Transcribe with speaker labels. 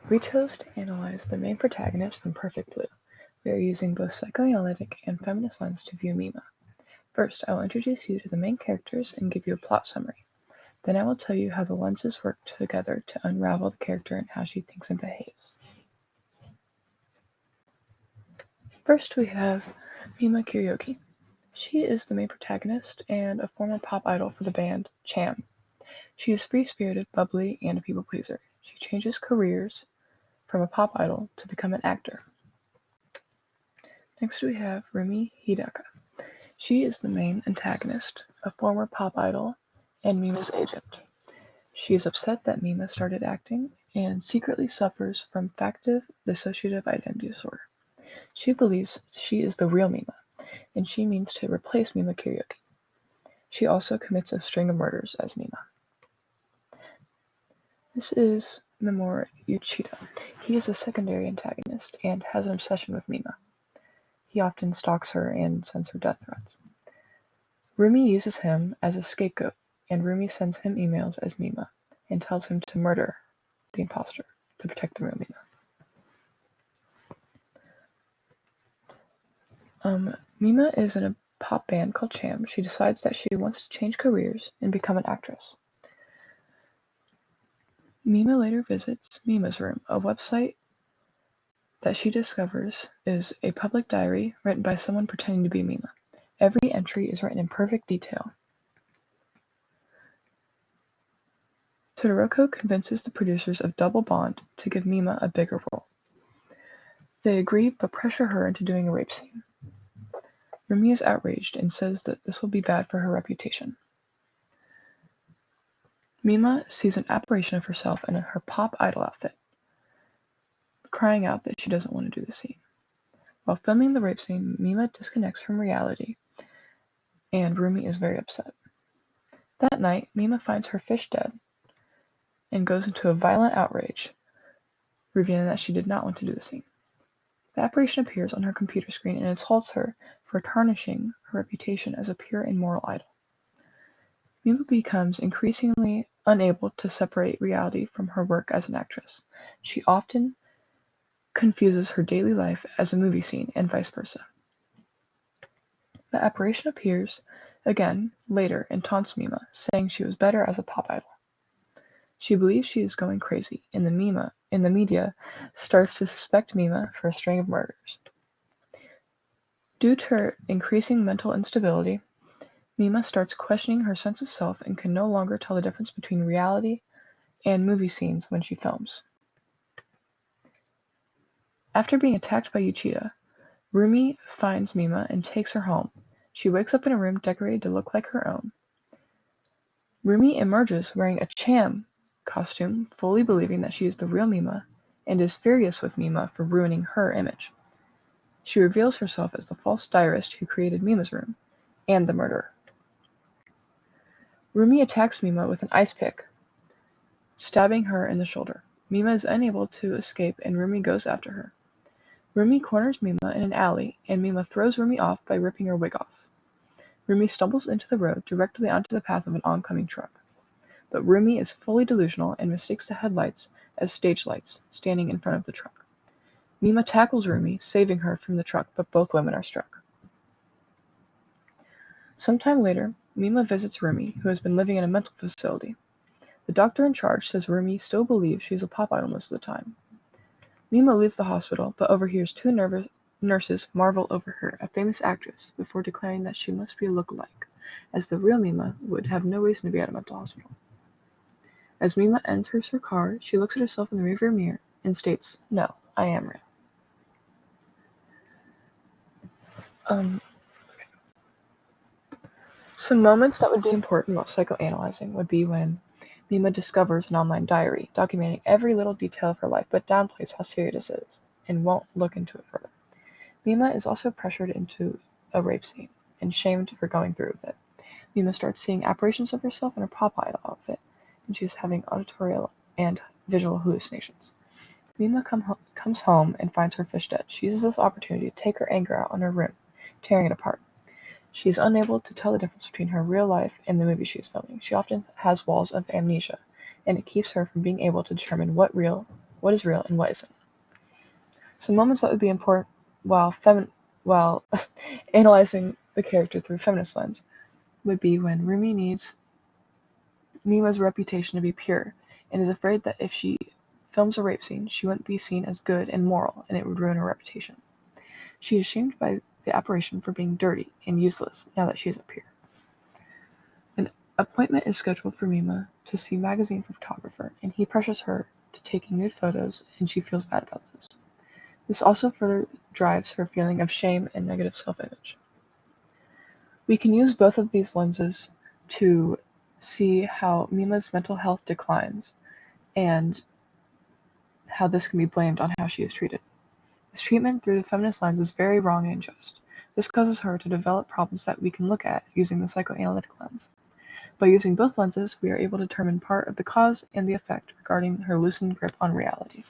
Speaker 1: We chose to analyze the main protagonist from Perfect Blue. We are using both psychoanalytic and feminist lens to view Mima. First, I will introduce you to the main characters and give you a plot summary. Then I will tell you how the lenses work together to unravel the character and how she thinks and behaves. First, we have Mima Karaoke. She is the main protagonist and a former pop idol for the band Cham. She is free-spirited, bubbly, and a people pleaser. She changes careers from a pop idol to become an actor. Next we have Rumi Hidaka. She is the main antagonist, a former pop idol and Mima's agent. She is upset that Mima started acting and secretly suffers from affective dissociative identity disorder. She believes she is the real Mima, and she means to replace Mima Karaoke. She also commits a string of murders as Mima. This is Mamoru Uchida. He is a secondary antagonist and has an obsession with Mima. He often stalks her and sends her death threats. Rumi uses him as a scapegoat, and Rumi sends him emails as Mima and tells him to murder the imposter to protect the real Mima. Mima is in a pop band called Cham. She decides that she wants to change careers and become an actress. Mima later visits Mima's Room, a website that she discovers is a public diary written by someone pretending to be Mima. Every entry is written in perfect detail. Todoroko convinces the producers of Double Bond to give Mima a bigger role. They agree but pressure her into doing a rape scene. Rumi is outraged and says that this will be bad for her reputation. Mima sees an apparition of herself in her pop idol outfit, crying out that she doesn't want to do the scene. While filming the rape scene, Mima disconnects from reality, and Rumi is very upset. That night, Mima finds her fish dead and goes into a violent outrage, revealing that she did not want to do the scene. The apparition appears on her computer screen and insults her for tarnishing her reputation as a pure and moral idol. Mima becomes increasingly unable to separate reality from her work as an actress. She often confuses her daily life as a movie scene and vice versa. The apparition appears again later and taunts Mima, saying she was better as a pop idol. She believes she is going crazy, and the media starts to suspect Mima for a string of murders. Due to her increasing mental instability, Mima starts questioning her sense of self and can no longer tell the difference between reality and movie scenes when she films. After being attacked by Uchida, Rumi finds Mima and takes her home. She wakes up in a room decorated to look like her own. Rumi emerges wearing a Cham costume, fully believing that she is the real Mima, and is furious with Mima for ruining her image. She reveals herself as the false diarist who created Mima's room, and the murderer. Rumi attacks Mima with an ice pick, stabbing her in the shoulder. Mima is unable to escape and Rumi goes after her. Rumi corners Mima in an alley, and Mima throws Rumi off by ripping her wig off. Rumi stumbles into the road directly onto the path of an oncoming truck. But Rumi is fully delusional and mistakes the headlights as stage lights, standing in front of the truck. Mima tackles Rumi, saving her from the truck, but both women are struck. Sometime later, Mima visits Rumi, who has been living in a mental facility. The doctor in charge says Rumi still believes she is a pop idol most of the time. Mima leaves the hospital, but overhears two nurses marvel over her, a famous actress, before declaring that she must be a look-alike, as the real Mima would have no reason to be at a mental hospital. As Mima enters her car, she looks at herself in the rearview mirror and states, "No, I am real." Some moments that would be important while psychoanalyzing would be when Mima discovers an online diary, documenting every little detail of her life, but downplays how serious it is, and won't look into it further. Mima is also pressured into a rape scene, and shamed for going through with it. Mima starts seeing apparitions of herself in her pop idol outfit, and she is having auditory and visual hallucinations. Mima comes home and finds her fish dead. She uses this opportunity to take her anger out on her room, tearing it apart. She is unable to tell the difference between her real life and the movie she is filming. She often has walls of amnesia, and it keeps her from being able to determine what what is real and what isn't. Some moments that would be important while analyzing the character through a feminist lens would be when Rumi needs Mima's reputation to be pure, and is afraid that if she films a rape scene, she wouldn't be seen as good and moral, and it would ruin her reputation. She is shamed by the apparition for being dirty and useless now that she is a peer. An appointment is scheduled for Mima to see magazine photographer, and he pressures her to taking nude photos, and she feels bad about this. This also further drives her feeling of shame and negative self-image. We can use both of these lenses to see how Mima's mental health declines and how this can be blamed on how she is treated. This treatment through the feminist lens is very wrong and unjust. This causes her to develop problems that we can look at using the psychoanalytic lens. By using both lenses, we are able to determine part of the cause and the effect regarding her loosened grip on reality.